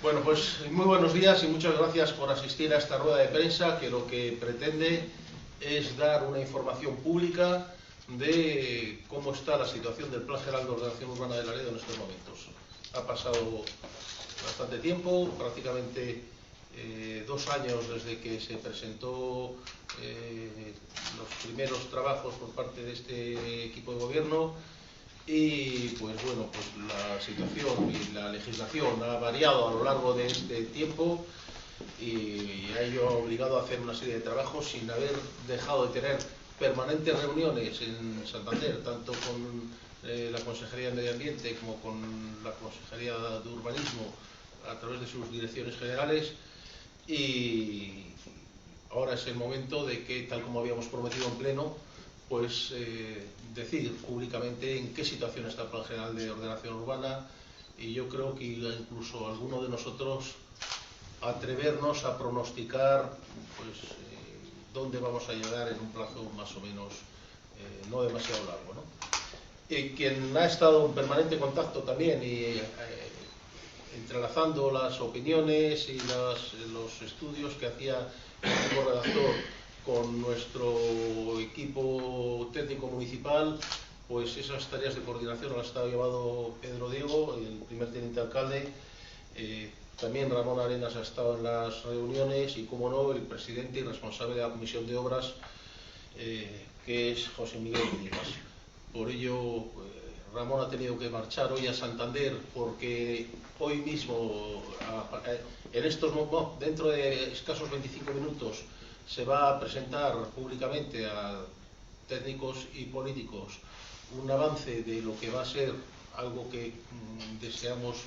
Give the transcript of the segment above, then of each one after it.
Bueno, pues muy buenos días y muchas gracias por asistir a esta rueda de prensa que lo que pretende es dar una información pública de cómo está la situación del Plan General de Ordenación Urbana de Laredo en estos momentos. Ha pasado bastante tiempo, prácticamente 2 años desde que se presentó los primeros trabajos por parte de este equipo de gobierno. Y pues bueno, pues la situación y la legislación ha variado a lo largo de este tiempo y a ello ha obligado a hacer una serie de trabajos sin haber dejado de tener permanentes reuniones en Santander, tanto con la Consejería de Medio Ambiente como con la Consejería de Urbanismo a través de sus direcciones generales. Y ahora es el momento de que, tal como habíamos prometido en pleno, pues decir públicamente en qué situación está el Plan General de Ordenación Urbana, y yo creo que incluso alguno de nosotros atrevernos a pronosticar pues dónde vamos a llegar en un plazo más o menos no demasiado largo, ¿no? Quien ha estado en permanente contacto también y entrelazando las opiniones y los estudios que hacía el equipo redactor con nuestro equipo técnico municipal, pues esas tareas de coordinación las ha estado llevando Pedro Diego, el primer teniente alcalde. También Ramón Arenas ha estado en las reuniones y, como no, el presidente y responsable de la Comisión de Obras, que es José Miguel Villegas. Por ello, Ramón ha tenido que marchar hoy a Santander porque hoy mismo, dentro de escasos 25 minutos, se va a presentar públicamente a técnicos y políticos un avance de lo que va a ser algo que deseamos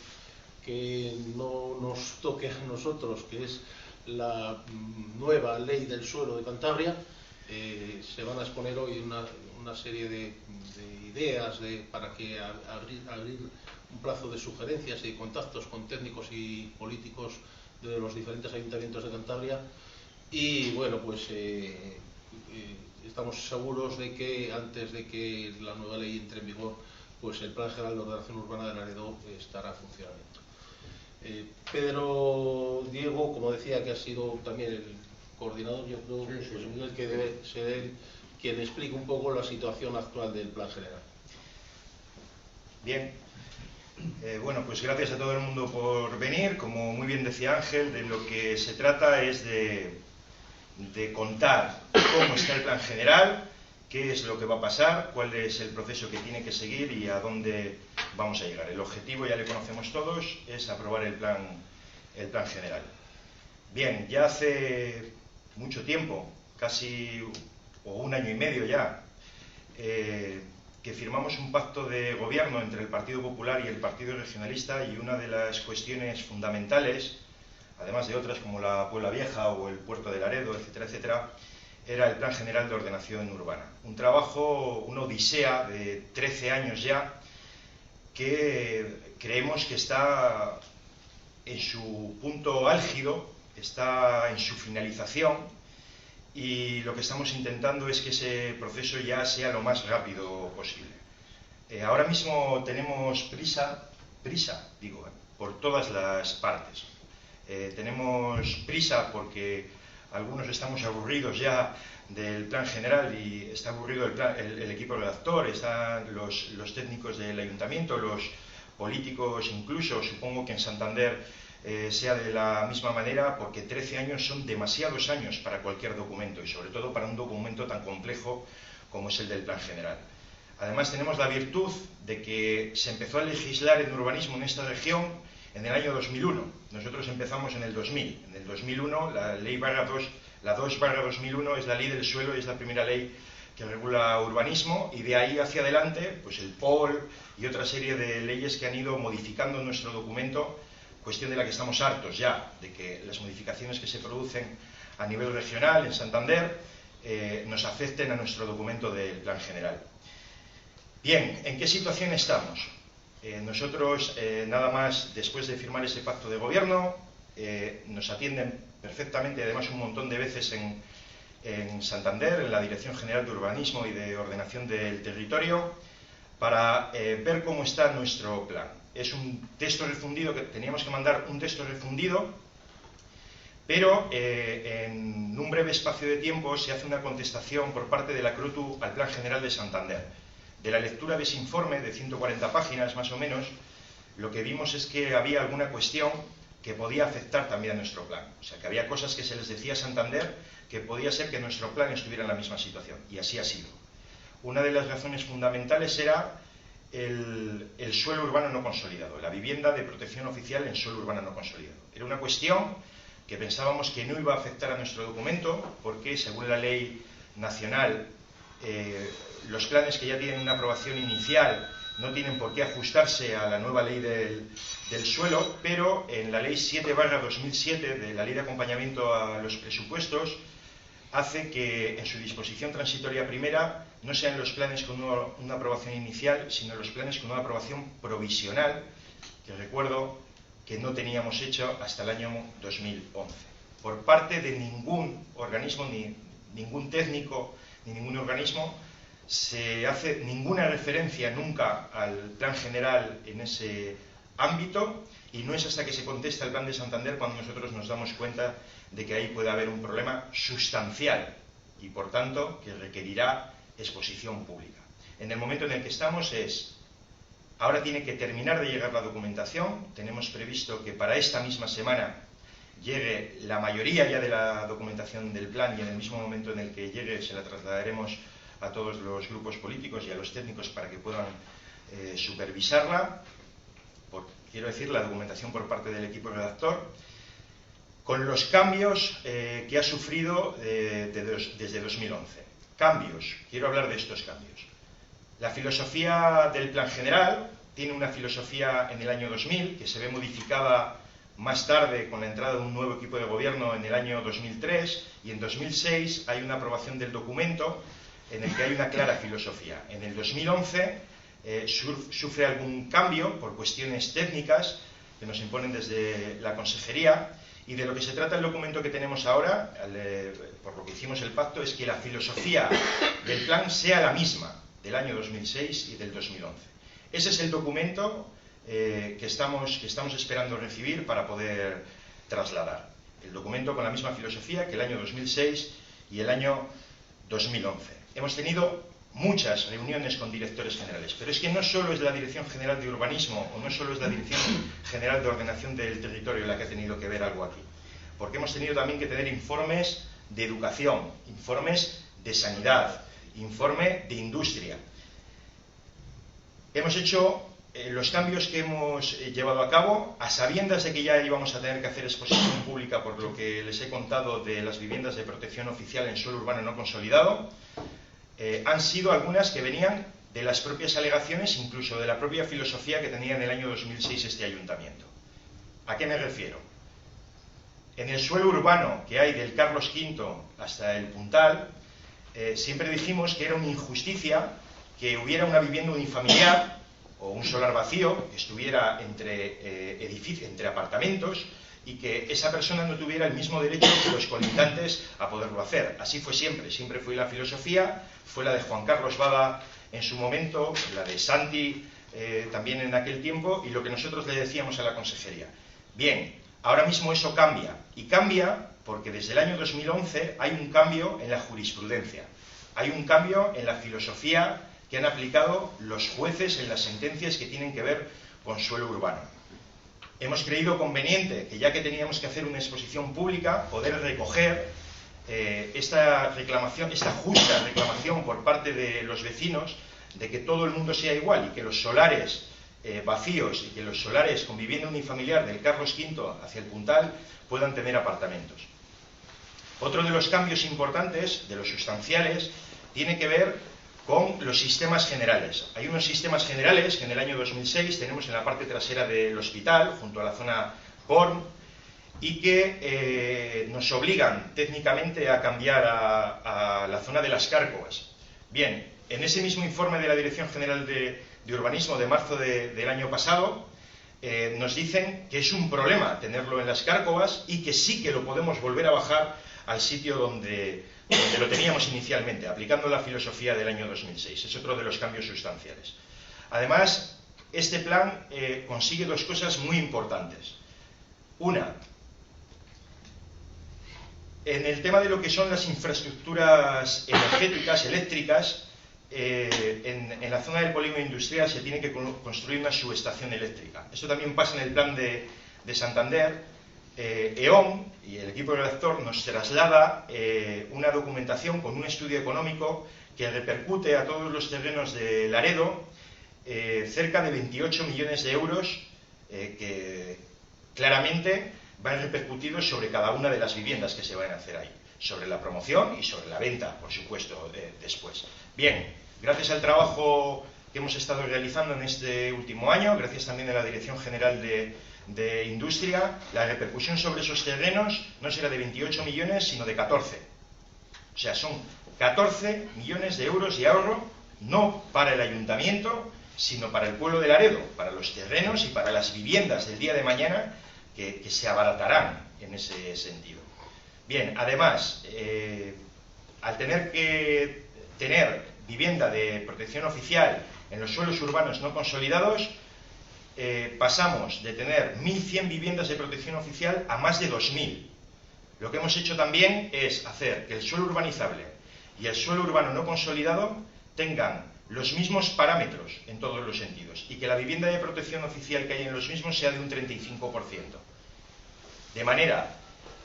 que no nos toque a nosotros, que es la nueva ley del suelo de Cantabria. Se van a exponer hoy una serie de ideas para que abrir un plazo de sugerencias y de contactos con técnicos y políticos de los diferentes ayuntamientos de Cantabria. Y bueno, pues estamos seguros de que antes de que la nueva ley entre en vigor, pues el Plan General de Ordenación Urbana de Laredo estará en funcionamiento. Pedro Diego, como decía, que ha sido también el coordinador, yo creo que debe ser él quien explique un poco la situación actual del Plan General. Bien. Bueno, pues gracias a todo el mundo por venir. Como muy bien decía Ángel, de lo que se trata es de contar cómo está el plan general, qué es lo que va a pasar, cuál es el proceso que tiene que seguir y a dónde vamos a llegar. El objetivo, ya le conocemos todos, es aprobar el plan general. Bien, ya hace mucho tiempo, casi o 1 año y medio ya, que firmamos un pacto de gobierno entre el Partido Popular y el Partido Regionalista, y una de las cuestiones fundamentales, además de otras como la Puebla Vieja o el Puerto de Laredo, etcétera, etcétera, era el Plan General de Ordenación Urbana. Un trabajo, una odisea de 13 años ya, que creemos que está en su punto álgido, está en su finalización, y lo que estamos intentando es que ese proceso ya sea lo más rápido posible. Ahora mismo tenemos prisa, por todas las partes. Tenemos prisa porque algunos estamos aburridos ya del plan general y está aburrido el equipo redactor, están los técnicos del ayuntamiento, los políticos incluso. Supongo que en Santander sea de la misma manera, porque 13 años son demasiados años para cualquier documento, y sobre todo para un documento tan complejo como es el del plan general. Además, tenemos la virtud de que se empezó a legislar en urbanismo en esta región en el año 2001. Nosotros empezamos en el 2000. En el 2001, la ley la 2/2001 es la ley del suelo y es la primera ley que regula urbanismo, y de ahí hacia adelante, pues el POL y otra serie de leyes que han ido modificando nuestro documento, cuestión de la que estamos hartos ya, de que las modificaciones que se producen a nivel regional en Santander nos afecten a nuestro documento del plan general. Bien, ¿en qué situación estamos? Nosotros, nada más después de firmar ese pacto de gobierno, nos atienden perfectamente, además un montón de veces en Santander, en la Dirección General de Urbanismo y de Ordenación del Territorio, para ver cómo está nuestro plan. es un texto refundido, que teníamos que mandar un texto refundido, pero en un breve espacio de tiempo se hace una contestación por parte de la CROTU al Plan General de Santander. De la lectura de ese informe, de 140 páginas más o menos, lo que vimos es que había alguna cuestión que podía afectar también a nuestro plan. O sea, que había cosas que se les decía a Santander que podía ser que nuestro plan estuviera en la misma situación, y así ha sido. Una de las razones fundamentales era el suelo urbano no consolidado, la vivienda de protección oficial en suelo urbano no consolidado. Era una cuestión que pensábamos que no iba a afectar a nuestro documento, porque según la ley nacional, los planes que ya tienen una aprobación inicial no tienen por qué ajustarse a la nueva ley del suelo, pero en la ley 7/2007 de la ley de acompañamiento a los presupuestos hace que en su disposición transitoria primera no sean los planes con una aprobación inicial, sino los planes con una aprobación provisional, que recuerdo que no teníamos hecho hasta el año 2011. Por parte de ningún organismo, ni ningún técnico, ni ningún organismo, se hace ninguna referencia nunca al plan general en ese ámbito, y no es hasta que se contesta el plan de Santander cuando nosotros nos damos cuenta de que ahí puede haber un problema sustancial y, por tanto, que requerirá exposición pública. En el momento en el que estamos ahora tiene que terminar de llegar la documentación. Tenemos previsto que para esta misma semana llegue la mayoría ya de la documentación del plan, y en el mismo momento en el que llegue se la trasladaremos a todos los grupos políticos y a los técnicos para que puedan supervisarla. Quiero decir, la documentación por parte del equipo redactor, con los cambios que ha sufrido desde 2011. Cambios, quiero hablar de estos cambios. La filosofía del plan general tiene una filosofía en el año 2000, que se ve modificada más tarde con la entrada de un nuevo equipo de gobierno en el año 2003, y en 2006 hay una aprobación del documento en el que hay una clara filosofía. En el 2011 sufre algún cambio por cuestiones técnicas que nos imponen desde la consejería, y de lo que se trata el documento que tenemos ahora, por lo que hicimos el pacto, es que la filosofía del plan sea la misma del año 2006 y del 2011. Ese es el documento que estamos esperando recibir para poder trasladar. El documento con la misma filosofía que el año 2006 y el año 2011. Hemos tenido muchas reuniones con directores generales, pero es que no solo es la Dirección General de Urbanismo o no solo es la Dirección General de Ordenación del Territorio la que ha tenido que ver algo aquí, porque hemos tenido también que tener informes de educación, informes de sanidad, informe de industria. Hemos hecho los cambios que hemos llevado a cabo a sabiendas de que ya íbamos a tener que hacer exposición pública, por lo que les he contado de las viviendas de protección oficial en suelo urbano no consolidado. Han sido algunas que venían de las propias alegaciones, incluso de la propia filosofía que tenía en el año 2006 este ayuntamiento. ¿A qué me refiero? En el suelo urbano que hay del Carlos V hasta el Puntal, siempre dijimos que era una injusticia que hubiera una vivienda unifamiliar o un solar vacío que estuviera entre apartamentos, y que esa persona no tuviera el mismo derecho que los colindantes a poderlo hacer. Así fue siempre fue la filosofía, fue la de Juan Carlos Bada en su momento, la de Santi también en aquel tiempo, y lo que nosotros le decíamos a la consejería. Bien, ahora mismo eso cambia, y cambia porque desde el año 2011 hay un cambio en la jurisprudencia, hay un cambio en la filosofía que han aplicado los jueces en las sentencias que tienen que ver con suelo urbano. Hemos creído conveniente que, ya que teníamos que hacer una exposición pública, poder recoger esta reclamación, esta justa reclamación por parte de los vecinos de que todo el mundo sea igual, y que los solares vacíos y que los solares con vivienda unifamiliar del Carlos V hacia el Puntal puedan tener apartamentos. Otro de los cambios importantes, de los sustanciales, tiene que ver con los sistemas generales. Hay unos sistemas generales que en el año 2006 tenemos en la parte trasera del hospital, junto a la zona PORM, y que nos obligan técnicamente a cambiar a la zona de las Cárcovas. Bien, en ese mismo informe de la Dirección General de Urbanismo de marzo del año pasado, nos dicen que es un problema tenerlo en las Cárcovas, y que sí que lo podemos volver a bajar al sitio donde lo teníamos inicialmente, aplicando la filosofía del año 2006. Es otro de los cambios sustanciales. Además, este plan consigue dos cosas muy importantes. Una, en el tema de lo que son las infraestructuras energéticas, eléctricas, en la zona del polígono industrial se tiene que construir una subestación eléctrica. Esto también pasa en el plan de Santander. E.ON y el equipo redactor nos traslada una documentación con un estudio económico que repercute a todos los terrenos de Laredo cerca de 28 millones de euros que claramente van repercutidos sobre cada una de las viviendas que se van a hacer ahí, sobre la promoción y sobre la venta, por supuesto, después. Bien, gracias al trabajo que hemos estado realizando en este último año, gracias también a la Dirección General de Industria, la repercusión sobre esos terrenos no será de 28 millones, sino de 14. O sea, son 14 millones de euros de ahorro, no para el ayuntamiento, sino para el pueblo de Laredo, para los terrenos y para las viviendas del día de mañana que se abaratarán en ese sentido. Bien, además, al tener que tener vivienda de protección oficial en los suelos urbanos no consolidados, pasamos de tener 1.100 viviendas de protección oficial a más de 2.000. Lo que hemos hecho también es hacer que el suelo urbanizable y el suelo urbano no consolidado tengan los mismos parámetros en todos los sentidos y que la vivienda de protección oficial que hay en los mismos sea de un 35%. De manera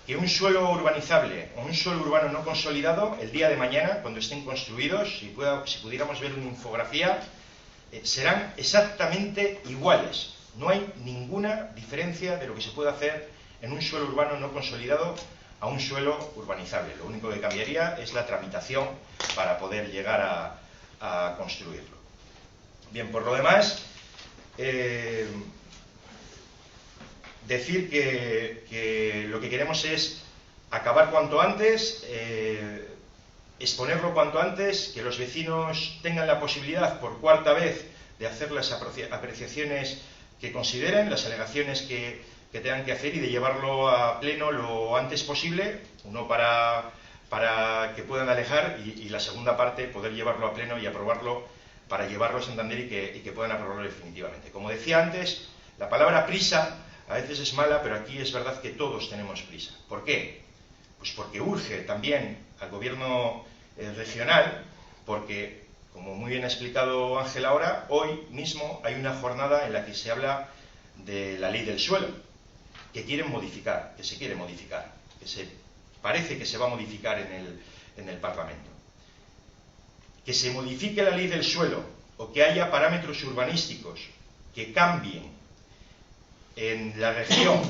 que un suelo urbanizable o un suelo urbano no consolidado, el día de mañana, cuando estén construidos, si pudiéramos ver una infografía, serán exactamente iguales. No hay ninguna diferencia de lo que se puede hacer en un suelo urbano no consolidado a un suelo urbanizable. Lo único que cambiaría es la tramitación para poder llegar a construirlo. Bien, por lo demás, decir que lo que queremos es acabar cuanto antes, exponerlo cuanto antes, que los vecinos tengan la posibilidad por cuarta vez de hacer las apreciaciones que consideren, las alegaciones que tengan que hacer y de llevarlo a pleno lo antes posible, uno para que puedan alejar y la segunda parte poder llevarlo a pleno y aprobarlo para llevarlo a Santander y que puedan aprobarlo definitivamente. Como decía antes, la palabra prisa a veces es mala, pero aquí es verdad que todos tenemos prisa. ¿Por qué? Pues porque urge también al gobierno regional, porque, como muy bien ha explicado Ángel ahora, hoy mismo hay una jornada en la que se habla de la ley del suelo, que quieren modificar, que se quiere modificar, parece que se va a modificar en el Parlamento. Que se modifique la ley del suelo o que haya parámetros urbanísticos que cambien en la región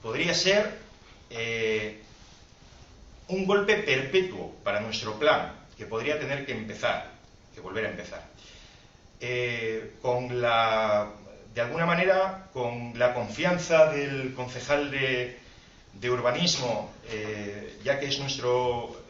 podría ser un golpe perpetuo para nuestro plan, que podría tener que volver a empezar. De alguna manera, con la confianza del concejal de urbanismo, ya que es nuestro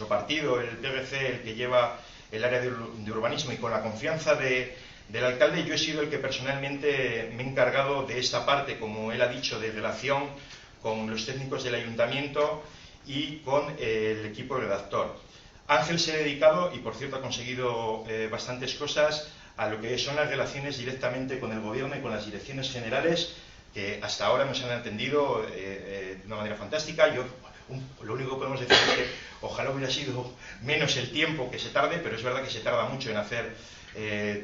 partido, el PRC, el que lleva el área de urbanismo, y con la confianza del alcalde, yo he sido el que personalmente me he encargado de esta parte, como él ha dicho, de relación con los técnicos del ayuntamiento y con el equipo redactor. Ángel se ha dedicado, y por cierto ha conseguido bastantes cosas, a lo que son las relaciones directamente con el gobierno y con las direcciones generales, que hasta ahora nos han atendido de una manera fantástica. Lo único que podemos decir es que ojalá hubiera sido menos el tiempo que se tarde, pero es verdad que se tarda mucho en hacer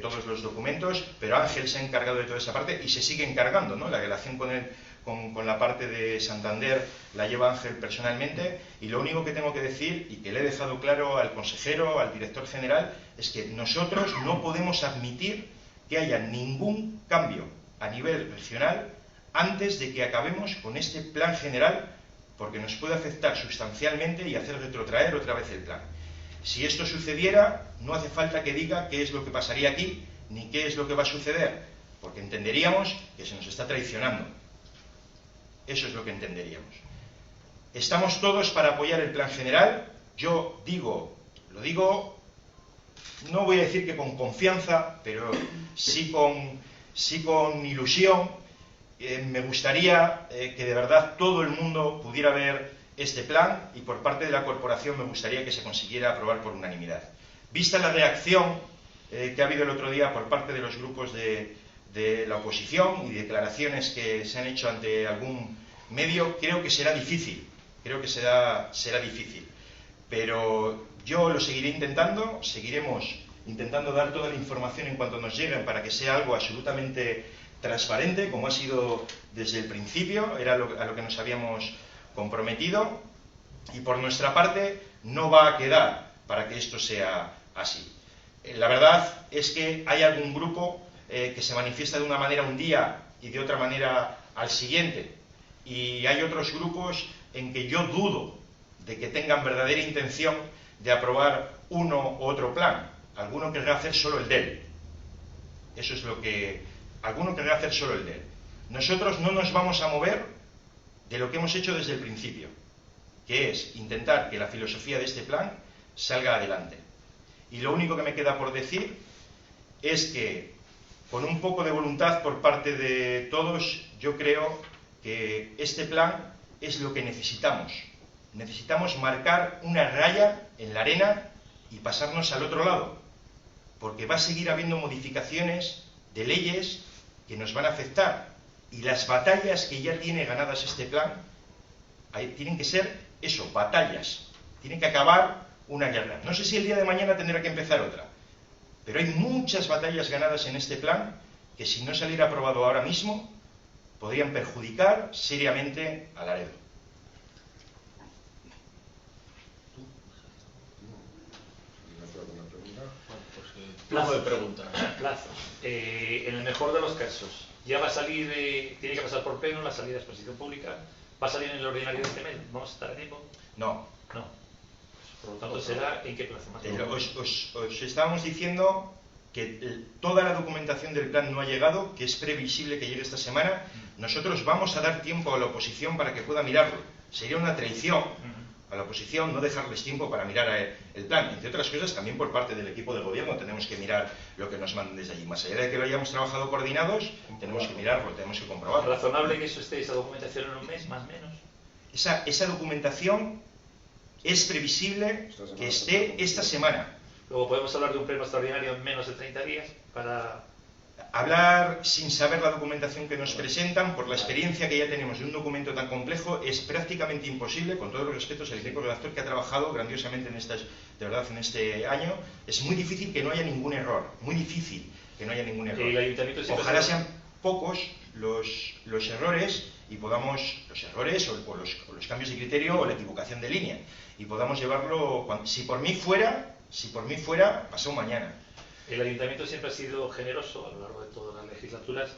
todos los documentos, pero Ángel se ha encargado de toda esa parte y se sigue encargando, ¿no? La relación con la parte de Santander la lleva Ángel personalmente, y lo único que tengo que decir, y que le he dejado claro al consejero, al director general, es que nosotros no podemos admitir que haya ningún cambio a nivel regional antes de que acabemos con este plan general, porque nos puede afectar sustancialmente y hacer retrotraer otra vez el plan. Si esto sucediera, no hace falta que diga qué es lo que pasaría aquí, ni qué es lo que va a suceder, porque entenderíamos que se nos está traicionando. Eso es lo que entenderíamos. Estamos todos para apoyar el plan general. Yo lo digo, no voy a decir que con confianza, pero sí con ilusión. Me gustaría que de verdad todo el mundo pudiera ver este plan, y por parte de la corporación me gustaría que se consiguiera aprobar por unanimidad. Vista la reacción que ha habido el otro día por parte de los grupos de la oposición y declaraciones que se han hecho ante algún medio, creo que será difícil, será difícil. Pero yo lo seguiré intentando, seguiremos intentando dar toda la información en cuanto nos llegue para que sea algo absolutamente transparente, como ha sido desde el principio, era a lo que nos habíamos comprometido, y por nuestra parte no va a quedar para que esto sea así. La verdad es que hay algún grupo que se manifiesta de una manera un día y de otra manera al siguiente, y hay otros grupos en que yo dudo de que tengan verdadera intención de aprobar uno u otro plan. Alguno querrá hacer solo el de él. Eso es lo que... Alguno querrá hacer solo el de él. Nosotros no nos vamos a mover de lo que hemos hecho desde el principio, que es intentar que la filosofía de este plan salga adelante. Y lo único que me queda por decir es que, con un poco de voluntad por parte de todos, yo creo que este plan es lo que necesitamos. Necesitamos marcar una raya en la arena y pasarnos al otro lado, porque va a seguir habiendo modificaciones de leyes que nos van a afectar, y las batallas que ya tiene ganadas este plan tienen que ser eso, batallas. Tiene que acabar una guerra. No sé si el día de mañana tendrá que empezar otra, pero hay muchas batallas ganadas en este plan que, si no saliera aprobado ahora mismo, podrían perjudicar seriamente a Laredo. Plazo de preguntas. Plazo. En el mejor de los casos, ya va a salir, tiene que pasar por pleno, la salida de exposición pública, va a salir en el ordinario de este mes. ¿Vamos a estar a tiempo? No. No. Por lo tanto, será en qué plazo más. Os estábamos diciendo que toda la documentación del plan no ha llegado, que es previsible que llegue esta semana. Nosotros vamos a dar tiempo a la oposición para que pueda mirarlo. Sería una traición a la oposición no dejarles tiempo para mirar el plan. Entre otras cosas, también por parte del equipo de gobierno tenemos que mirar lo que nos mandan desde allí. Más allá de que lo hayamos trabajado coordinados, tenemos que mirarlo, tenemos que comprobarlo. ¿Razonable que eso esté, esa documentación, en un mes, más o menos? Esa documentación es previsible que esté esta semana. Luego podemos hablar de un pleno extraordinario en menos de 30 días para... Hablar sin saber la documentación que nos presentan, por la experiencia que ya tenemos de un documento tan complejo, es prácticamente imposible. Con todos los respetos al equipo redactor que ha trabajado grandiosamente en este año, es muy difícil que no haya ningún error, muy difícil que no haya ningún error. El ayuntamiento ojalá sean pocos los errores, y podamos, los errores o los cambios de criterio o la equivocación de línea, y podamos llevarlo, si por mí fuera, pasado mañana. El ayuntamiento siempre ha sido generoso a lo largo de todas las legislaturas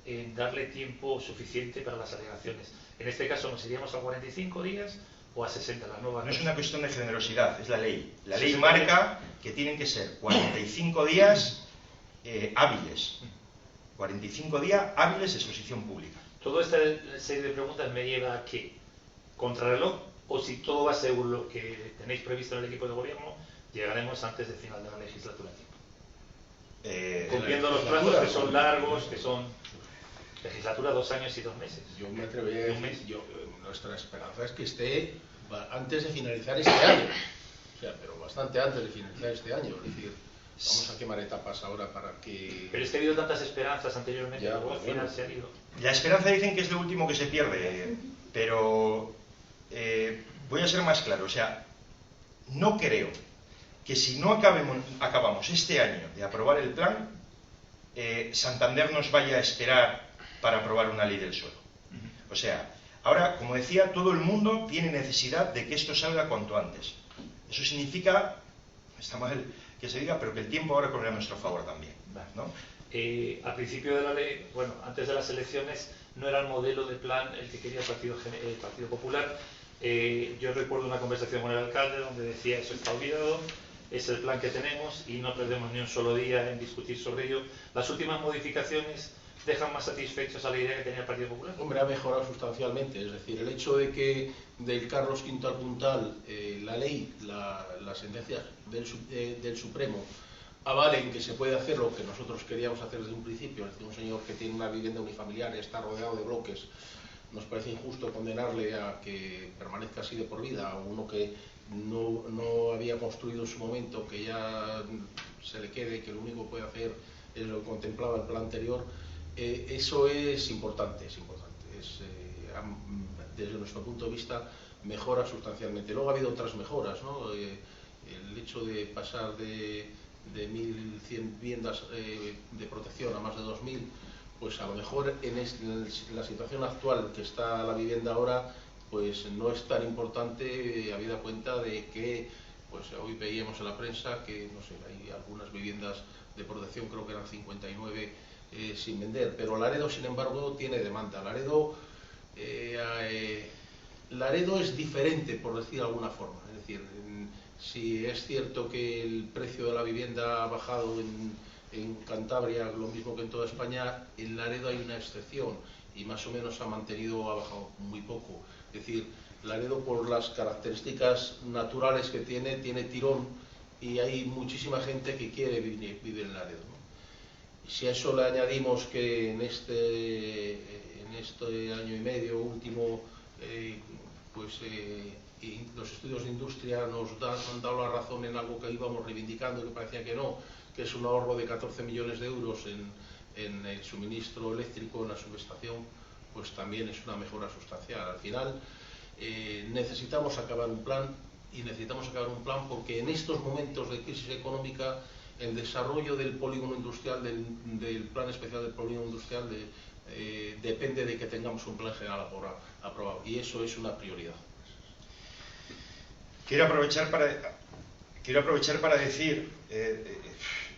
en darle tiempo suficiente para las alegaciones. En este caso, ¿nos iríamos a 45 días o a 60 las nuevas? No es una cuestión de generosidad, es la ley. La ley marca que tienen que ser 45 días hábiles. 45 días hábiles de exposición pública. Toda esta serie de preguntas me lleva a que, contrarreloj, o si todo va según lo que tenéis previsto en el equipo de gobierno, llegaremos antes del final de la legislatura. Cumpliendo los plazos que son largos, que son legislatura 2 años y 2 meses. Yo me atrevería a decir, nuestra esperanza es que esté antes de finalizar este año, o sea, pero bastante antes de finalizar este año, es decir, vamos a quemar etapas ahora para que... Pero es que ha habido tantas esperanzas anteriormente, ya, luego al final se ha ido. La esperanza dicen que es lo último que se pierde, pero voy a ser más claro, o sea, no creo que si no acabamos este año de aprobar el plan, Santander nos vaya a esperar para aprobar una ley del suelo. O sea, ahora, como decía, todo el mundo tiene necesidad de que esto salga cuanto antes. Eso significa, está mal que se diga, pero que el tiempo ahora corre a nuestro favor también, ¿no? Al principio de la ley, bueno, antes de las elecciones, no era el modelo de plan el que quería el Partido Popular. Yo recuerdo una conversación con el alcalde donde decía: eso está olvidado, es el plan que tenemos y no perdemos ni un solo día en discutir sobre ello. Las últimas modificaciones dejan más satisfechos a la idea que tenía el Partido Popular. Hombre, ha mejorado sustancialmente, es decir, el hecho de que del Carlos V al puntal la ley, las sentencias del Supremo avalen que se puede hacer lo que nosotros queríamos hacer desde un principio, es decir, un señor que tiene una vivienda unifamiliar y está rodeado de bloques, nos parece injusto condenarle a que permanezca así de por vida, a uno que no había construido en su momento, que ya se le quede, que lo único que puede hacer es lo que contemplaba el plan anterior, eso es importante, desde nuestro punto de vista mejora sustancialmente. Luego ha habido otras mejoras, ¿no? El hecho de pasar de 1.100 viviendas de protección a más de 2.000, pues a lo mejor en la situación actual que está la vivienda ahora, pues no es tan importante, habida cuenta de que pues hoy veíamos en la prensa que no sé, hay algunas viviendas de protección, creo que eran 59 sin vender, pero Laredo sin embargo tiene demanda. Laredo es diferente, por decir de alguna forma, es decir, si es cierto que el precio de la vivienda ha bajado en Cantabria lo mismo que en toda España, en Laredo hay una excepción y más o menos ha mantenido, ha bajado muy poco. Es decir, Laredo, por las características naturales que tiene tirón y hay muchísima gente que quiere vivir en Laredo, ¿no? Si a eso le añadimos que en este año y medio último, los estudios de industria nos han dado la razón en algo que íbamos reivindicando, que parecía que no, que es un ahorro de 14 millones de euros en el suministro eléctrico en la subestación, pues también es una mejora sustancial. Al final necesitamos acabar un plan, y necesitamos acabar un plan porque en estos momentos de crisis económica el desarrollo del polígono industrial, del plan especial del polígono industrial, depende de que tengamos un plan general aprobado, y eso es una prioridad. Quiero aprovechar para decir,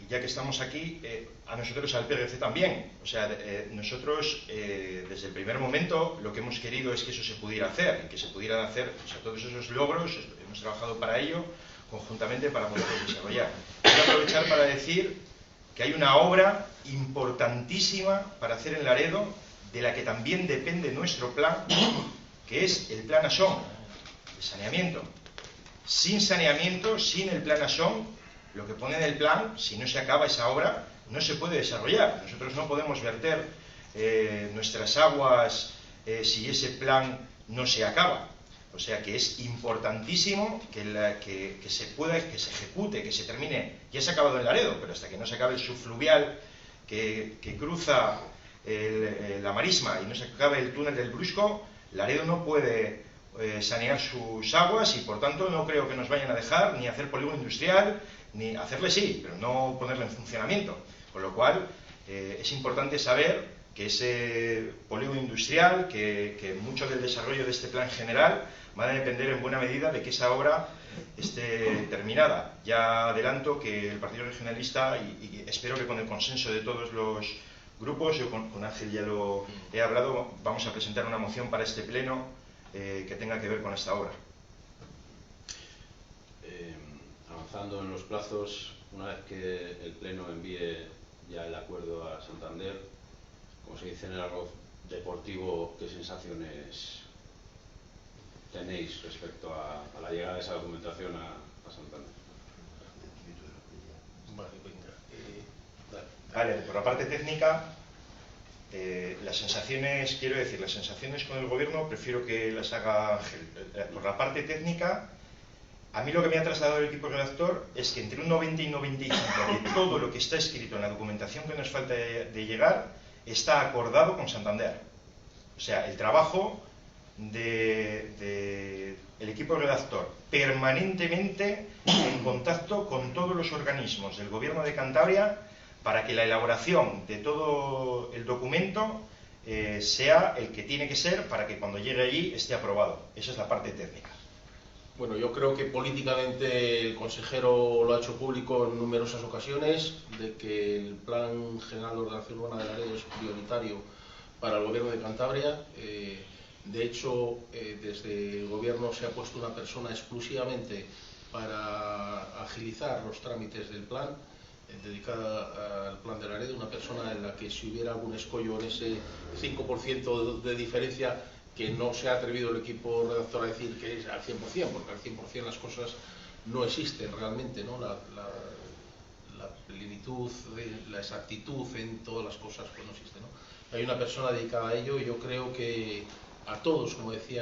ya que estamos aquí, a nosotros, al PRC también. O sea, nosotros desde el primer momento lo que hemos querido es que eso se pudiera hacer, y que se pudieran hacer, o sea, todos esos logros, hemos trabajado para ello conjuntamente para poderlos desarrollar. Quiero aprovechar para decir que hay una obra importantísima para hacer en Laredo, de la que también depende nuestro plan, que es el plan ASON, de saneamiento. Sin saneamiento, sin el plan ASON, lo que pone en el plan, si no se acaba esa obra, no se puede desarrollar. Nosotros no podemos verter nuestras aguas si ese plan no se acaba. O sea que es importantísimo que se ejecute, que se termine. Ya se ha acabado en Laredo, pero hasta que no se acabe el subfluvial que cruza la marisma y no se acabe el túnel del Brusco, Laredo no puede sanear sus aguas, y por tanto no creo que nos vayan a dejar ni hacer polígono industrial, ni hacerle sí, pero no ponerle en funcionamiento. Con lo cual es importante saber que ese polígono industrial, que mucho del desarrollo de este plan general va a depender en buena medida de que esa obra esté terminada. Ya adelanto que el Partido Regionalista, y espero que con el consenso de todos los grupos, yo con Ángel ya lo he hablado, vamos a presentar una moción para este pleno que tenga que ver con esta obra. Avanzando en los plazos, una vez que el pleno envíe ya el acuerdo a Santander, como se dice en el argot deportivo, ¿qué sensaciones tenéis respecto a la llegada de esa documentación a Santander? Vale, por la parte técnica, las sensaciones, quiero decir, las sensaciones con el gobierno prefiero que las haga Ángel. Por la parte técnica, a mí lo que me ha trasladado el equipo redactor es que entre un 90 y 95 de todo lo que está escrito en la documentación que nos falta de llegar está acordado con Santander. O sea, el trabajo del equipo redactor permanentemente en contacto con todos los organismos del Gobierno de Cantabria para que la elaboración de todo el documento sea el que tiene que ser para que cuando llegue allí esté aprobado. Esa es la parte técnica. Bueno, yo creo que políticamente el consejero lo ha hecho público en numerosas ocasiones, de que el Plan General de Ordenación Urbana de Laredo es prioritario para el Gobierno de Cantabria. De hecho, desde el Gobierno se ha puesto una persona exclusivamente para agilizar los trámites del plan, dedicada al plan de Laredo, una persona en la que si hubiera algún escollo en ese 5% de diferencia, que no se ha atrevido el equipo redactor a decir que es al 100%, porque al 100% las cosas no existen realmente, ¿no? La plenitud, la exactitud en todas las cosas pues no existe, ¿no? Hay una persona dedicada a ello, y yo creo que a todos, como decía